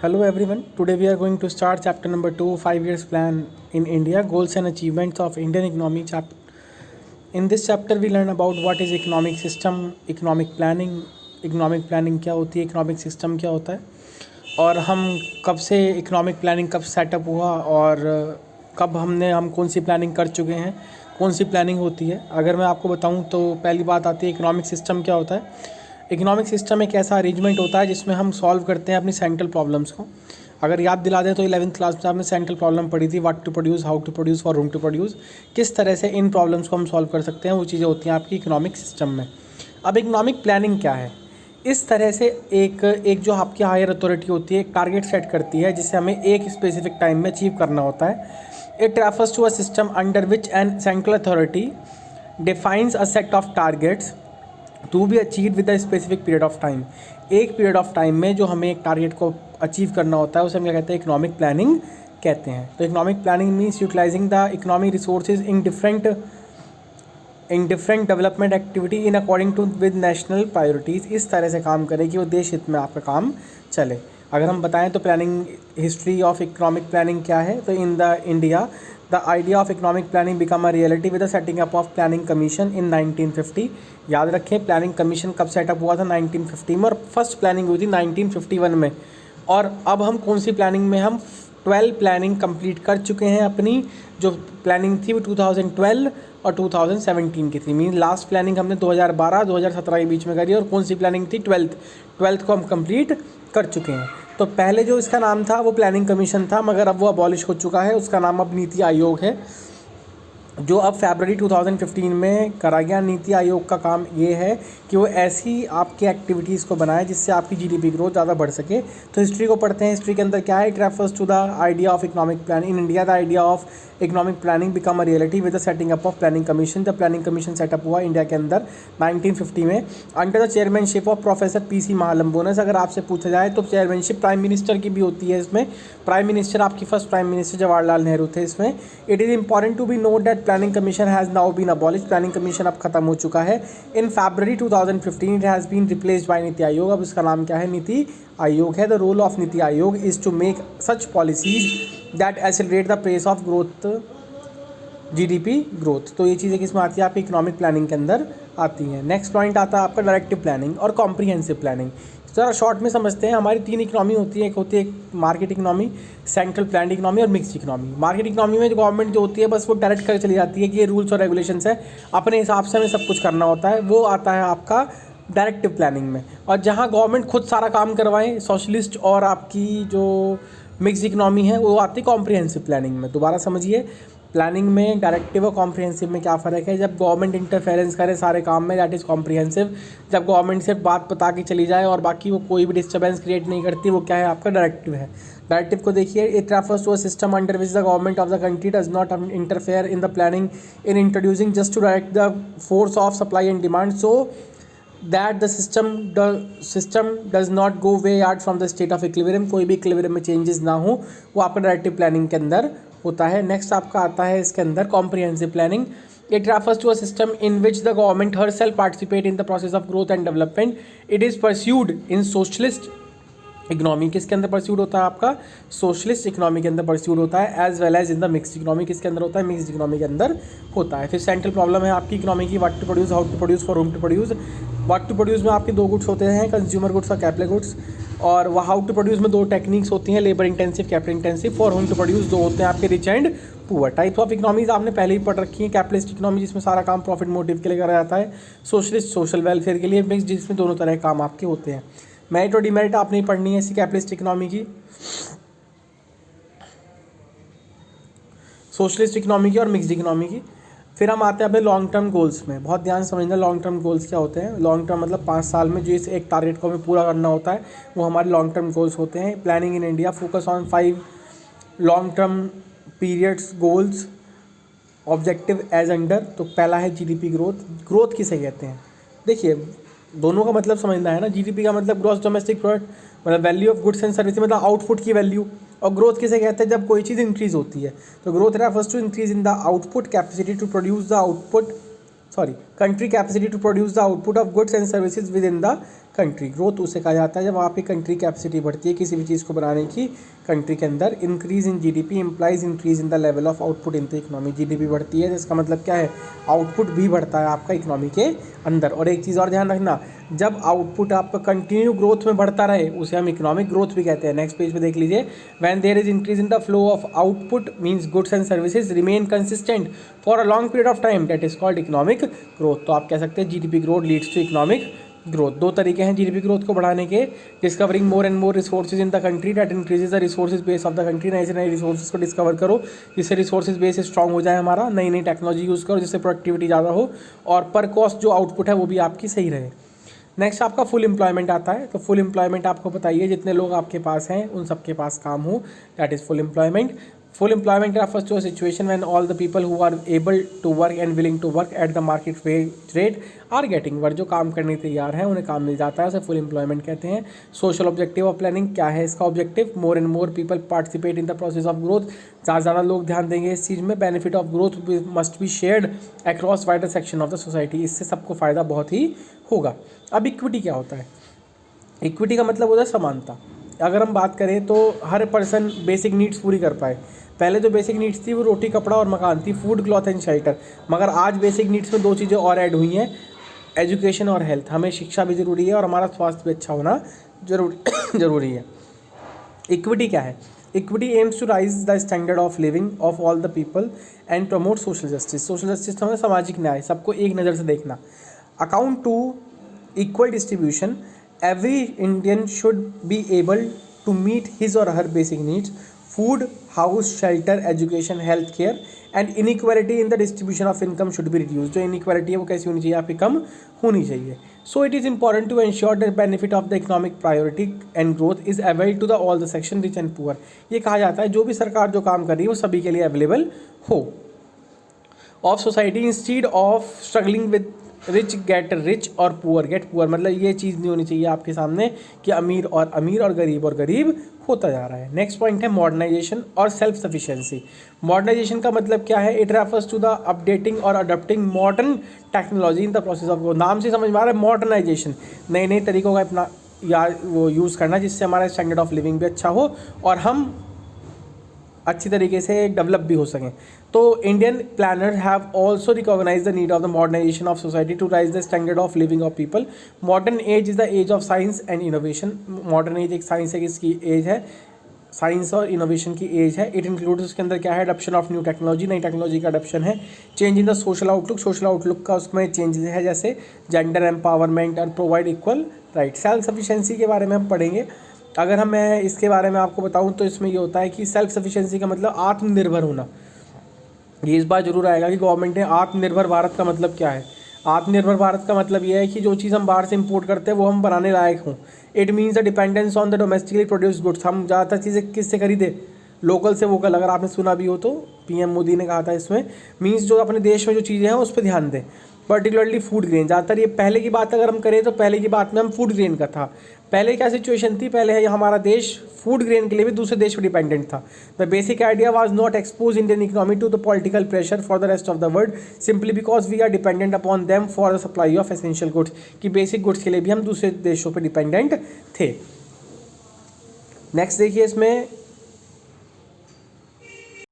Hello everyone. Today we are going to start chapter number 2, 5 years plan in India, goals and achievements of Indian economy chapter. In this chapter we learn about what is economic system, economic planning क्या होती है, economic system क्या होता है और हम कब से economic planning कब सेटअप हुआ और कब हम कौन सी प्लानिंग कर चुके हैं, कौन सी प्लानिंग होती है। अगर मैं आपको बताऊं तो पहली बात आती है इकोनॉमिक सिस्टम क्या होता है। इकोनॉमिक सिस्टम एक ऐसा अरेंजमेंट होता है जिसमें हम सॉल्व करते हैं अपनी सेंट्रल प्रॉब्लम्स को। अगर याद दिला दें तो 11th क्लास में आपने सेंट्रल प्रॉब्लम पढ़ी थी, what to produce, how to produce, for whom to produce. किस तरह से इन प्रॉब्लम्स को हम सॉल्व कर सकते हैं, वो चीज़ें होती हैं आपकी इकोनॉमिक सिस्टम में। अब इकोनॉमिक प्लानिंग क्या है, इस तरह से एक जो आपकी हायर अथॉरिटी होती है एक टारगेट सेट करती है जिसे हमें एक स्पेसिफिक टाइम में अचीव करना होता है। It refers to a system under which an central authority defines a set of targets to be achieve with a specific period of time. एक पीरियड ऑफ टाइम में जो हमें एक टारगेट को अचीव करना होता है उसे हम क्या कहते हैं, इकोनॉमिक प्लानिंग कहते हैं। तो economic planning means utilising the economic resources in different development activity in according to with national priorities. इस तरह से काम करे कि वो देश हित में आपका काम चले। अगर हम बताएं तो planning history of economic planning क्या है, तो in the India the idea of economic planning become a reality with the setting up of planning commission इन 1950। याद रखें प्लानिंग कमीशन कब सेटअप हुआ था, 1950 में, और फर्स्ट प्लानिंग हुई थी 1951 में। और अब हम कौन सी प्लानिंग में, हम 12 प्लानिंग कंप्लीट कर चुके हैं। अपनी जो प्लानिंग थी वो 2012 और 2017 की थी। मीन लास्ट प्लानिंग हमने 2012-2017 के बीच में करी और कौन सी प्लानिंग थी, 12th को हम कंप्लीट कर चुके हैं। तो पहले जो इसका नाम था वो प्लानिंग कमीशन था, मगर अब वो अबॉलिश हो चुका है। उसका नाम अब नीति आयोग है, जो अब फरवरी 2015 में करा गया। नीति आयोग का काम ये है कि वो ऐसी आपकी एक्टिविटीज़ को बनाए जिससे आपकी जीडीपी ग्रोथ ज़्यादा बढ़ सके। तो हिस्ट्री को पढ़ते हैं। हिस्ट्री के अंदर क्या है, it refers to the idea of economic planning in India. The idea of economic planning become a reality with the setting up of planning commission. जब प्लानिंग कमीशन सेटअप हुआ इंडिया के अंदर 1950 में under the chairmanship of professor PC Mahalanobis. अगर आपसे पूछा जाए तो चेयरमैनशिप प्राइम मिनिस्टर की भी होती है इसमें। प्राइम मिनिस्टर आपकी first prime minister Jawaharlal Nehru थे इसमें। It is important to be note that planning commission has now been abolish. Planning commission अब खत्म हो चुका है। In February 2015 it has been replaced by NITI Aayog. अब इसका नाम क्या है, नीति आयोग है। The role of NITI Aayog is to make such policies that accelerate the pace of growth, GDP growth. तो ये चीज़ें किसमें आती है, आपकी इकोनॉमिक प्लानिंग के अंदर आती हैं। नेक्स्ट पॉइंट आता है आपका डायरेक्टिव प्लानिंग और कॉम्प्रिहेंसिव प्लानिंग। ज़रा शॉर्ट में समझते हैं। हमारी 3 इकोनॉमी होती है, एक होती है market economy, central planned economy और मिक्स्ड इकोनॉमी। मार्केट इकोनॉमी में जो गवर्नमेंट जो होती है बस वो डायरेक्ट कर चली जाती है कि ये रूल्स और रेगुलेशंस है, अपने हिसाब से हमें सब कुछ करना होता है। वो आता है आपका डायरेक्टिव प्लानिंग में। और जहाँ गवर्नमेंट खुद सारा काम करवाए, सोशलिस्ट और आपकी जो मिक्स्ड इकोनॉमी है वो आती है कॉम्प्रिहेंसिव प्लानिंग में। दोबारा समझिए, प्लानिंग में डायरेक्टिव और कॉम्प्रिहेंसिव में क्या फ़र्क है। जब गवर्नमेंट इंटरफेरेंस करे सारे काम में, दैट इज़ कॉम्प्रिहेंसिव। जब गवर्नमेंट सिर्फ बात बता के चली जाए और बाकी वो कोई भी डिस्टर्बेंस क्रिएट नहीं करती, वो क्या है, आपका डायरेक्टिव है। डायरेक्टिव को देखिए, it refers to a system under which the government of the country does not interfere in the planning in introducing just to direct the force of supply and demand so that the system does not go way out from the state of equilibrium. कोई भी equilibrium में changes ना हो, वो आपका directive planning के अंदर होता है। नेक्स्ट आपका आता है इसके अंदर comprehensive planning. It refers to a system in which the government herself participate in the process of growth and development. It is pursued in socialist economy. किसके अंदर परस्यूड होता है, आपका सोशलिस्ट इकोनॉमी के अंदर परस्यूड होता है, as well as in the mixed economy. किसके अंदर होता है, मिक्स्ड इकोनॉमी के अंदर होता है। फिर सेंट्रल प्रॉब्लम है आपकी इकोनॉमी की, what to produce, how to produce, for whom to produce. What to produce में आपके 2 गुड्स होते हैं, कंज्यूमर गुड्स और कैपिटल गुड्स। और वह हाउ टू प्रोड्यूस में 2 टेक्निक्स होती हैं, labour intensive, capital intensive. For whom to produce 2 होते हैं आपके, rich and poor. Types of economies आपने पहले ही पढ़ रखी है। कैपिटलिस्ट इकोनॉमी जिसमें सारा काम प्रॉफिट मोटिव के लिए करा जाता है, सोशलिस्ट सोशल वेलफेयर के लिए, मिक्स जिसमें दोनों तरह के काम आपके होते हैं। मेरिट और डिमेरिट आपने ही पढ़नी है इसी कैपिटलिस्ट इकोनॉमी की, सोशलिस्ट इकोनॉमी की और मिक्स्ड इकोनॉमी की। फिर हम आते हैं अपने लॉन्ग टर्म गोल्स में। बहुत ध्यान समझना, लॉन्ग टर्म गोल्स क्या होते हैं। लॉन्ग टर्म मतलब 5 साल में जो इस एक टारगेट को हमें पूरा करना होता है, वो हमारे लॉन्ग टर्म गोल्स होते हैं। Planning in India focus on 5 long term periods goals objective as under. तो पहला है जीडीपी ग्रोथ। ग्रोथ किसे कहते हैं, देखिए दोनों का मतलब समझना है ना। जीडीपी का मतलब ग्रॉस डोमेस्टिक प्रोडक्ट, मतलब value of goods and service, मतलब आउटपुट की वैल्यू। और ग्रोथ किसे कहते हैं, जब कोई चीज़ इंक्रीज होती है। तो growth refers to increase in the output capacity to produce the output, country capacity to produce the output of goods and services within the country. Growth उसे कहा जाता है जब आपकी कंट्री कैपेसिटी बढ़ती है किसी भी चीज़ को बनाने की कंट्री के अंदर। Increase in GDP implies increase in the level of output in the economy. GDP बढ़ती है जिसका मतलब क्या है, आउटपुट भी बढ़ता है आपका इकोनॉमी के अंदर। और एक चीज़ और ध्यान रखना, जब आउटपुट आपका कंटिन्यू ग्रोथ में बढ़ता रहे उसे हम इकोनॉमिक ग्रोथ भी कहते हैं। नेक्स्ट पेज पे देख लीजिए, when there is increase in the flow of output means goods and services remain consistent for a long period of time, that is called economic growth. तो आप कह सकते हैं GDP growth leads to economic growth. दो तरीके हैं GDP growth को बढ़ाने के, discovering more and more resources in the country that increases the resources base of the country. नए से नए रिसोर्सेज को डिस्कवर करो जिससे रिसोर्सेज बेस स्ट्रॉन्ग हो जाए हमारा। नई नई टेक्नोलॉजी यूज़ करो जिससे प्रोडक्टिविटी ज़्यादा हो और पर कॉस्ट जो आउटपुट है वो भी आपकी सही रहे। नेक्स्ट आपका फुल एम्प्लॉयमेंट आता है। तो फुल एम्प्लॉयमेंट आपको बताइए जितने लोग आपके पास हैं उन सबके पास काम हो, that is full employment. Full employment refers to a situation when all the people who are able to work and willing to work at the market wage rate are getting work। जो काम करने तैयार हैं उन्हें काम मिल जाता है, उसे फुल एम्प्लॉयमेंट कहते हैं। सोशल ऑब्जेक्टिव ऑफ प्लानिंग, क्या है इसका objective, more and more people participate in the process of growth. ज़्यादा से ज़्यादा लोग ध्यान देंगे इस चीज़ में। Benefit of growth must be shared across wider section of the society, इससे सबको फ़ायदा बहुत ही होगा। अब इक्विटी क्या होता है? इक्विटी का मतलब होता है समानता। अगर हम बात करें तो हर पर्सन बेसिक नीड्स पूरी कर पाए। पहले जो बेसिक नीड्स थी वो रोटी कपड़ा और मकान थी, फूड क्लॉथ एंड शेल्टर। मगर आज बेसिक नीड्स में दो चीज़ें और ऐड हुई हैं, एजुकेशन और हेल्थ। हमें शिक्षा भी ज़रूरी है और हमारा स्वास्थ्य भी अच्छा होना ज़रूरी है। इक्विटी क्या है? Equity aims to raise the standard of living of all the people and promote social justice. Social justice हमें सामाजिक न्याय, सबको एक नज़र से देखना। Account to equal distribution, every Indian should be able to meet his or her basic needs, food, house, shelter, education, health care, and inequality in the distribution of income should be reduced। जो inequality है वो कैसी होनी चाहिए, आपकी कम होनी चाहिए। So it is important to ensure that benefit of the economic priority and growth is available to the all the section rich and poor। ये कहा जाता है जो भी सरकार जो काम कर रही है वो सभी के लिए अवेलेबल हो। Of society instead of struggling with rich get rich और पुअर गेट पुअर, मतलब ये चीज़ नहीं होनी चाहिए आपके सामने कि अमीर और गरीब होता जा रहा है। नेक्स्ट पॉइंट है मॉडर्नाइजेशन और सेल्फ सफिशिएंसी। मॉडर्नाइजेशन का मतलब क्या है? It refers to the updating और adopting modern technology in the process of growth. नाम से समझ में आ रहा है मॉडर्नाइजेशन, नए नए तरीकों का अपना या वो यूज़ करना जिससे हमारा स्टैंडर्ड ऑफ लिविंग भी अच्छा हो और हम अच्छी तरीके से डेवलप भी हो सकें। तो Indian planner have also recognise the need of the modernisation of society to raise the standard of living of people. Modern age is the age of science and innovation. Modern age एक science है, किसकी as है? Science और innovation की as है। It includes, उसके अंदर क्या है? अडॉप्शन ऑफ न्यू टेक्नोलॉजी, नई टेक्नोलॉजी का अडॉप्शन है। Change in the social outlook, social outlook का उसमें चेंजेस है जैसे gender empowerment and provide equal right. Self sufficiency के बारे में हम पढ़ेंगे। अगर मैं इसके बारे में आपको बताऊं तो इसमें ये होता है कि सेल्फ सफिशिएंसी का मतलब आत्मनिर्भर होना। ये इस बार जरूर आएगा कि गवर्नमेंट ने आत्मनिर्भर भारत का मतलब क्या है। आत्मनिर्भर भारत का मतलब ये है कि जो चीज़ हम बाहर से इंपोर्ट करते हैं वो हम बनाने लायक हों। It means the dependence on the domestically produced goods. हम ज़्यादातर चीज़ें किससे खरीदे? लोकल से वोकल। अगर आपने सुना भी हो तो पीएम मोदी ने कहा था इसमें, मीन्स जो अपने देश में जो चीज़ें हैं उस पर ध्यान दें। पर्टिकुलरली फूड ग्रेन, ज़्यादातर ये पहले की बात अगर हम करें तो पहले की बात में हम फूड ग्रेन का था। पहले क्या सिचुएशन थी? पहले है हमारा देश फूड ग्रेन के लिए भी दूसरे देश पर डिपेंडेंट था। The basic idea was not expose Indian economy to the political pressure for the rest of the world simply because we are dependent upon them for the supply of essential goods. कि basic goods के लिए भी हम दूसरे देशों पर dependent थे। Next देखिए इसमें